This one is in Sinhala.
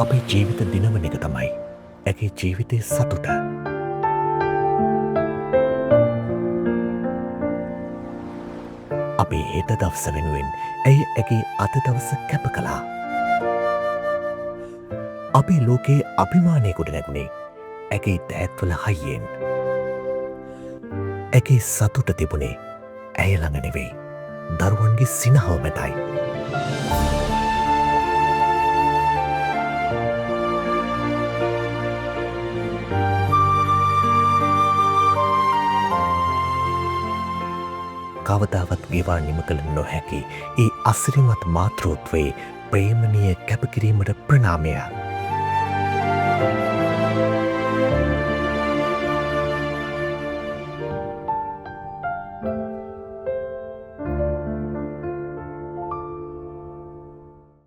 අපේ ජීවිත දිනවන එක තමයි ඇගේ ජීවිතය සතුට. අපේ හෙට දවස වෙනුවෙන් ඇයි ඇගේ අද දවස කැප කළා. අපේ ලෝකයේ අභිමානයකුට නැගුණේ ඇගේ දෑත්වල හයියෙන්. ඇගේ සතුට තිබුණේ ඇය ළඟ නෙවෙයි දරුවන්ගේ සිනහව මැතයි. කවදාවත් ගෙවා නිම කළ නොහැකි ඒ අසිරිමත් මාතෘත්වයේ ප්‍රේමණීය කැපකිරීමට ප්‍රණාමය.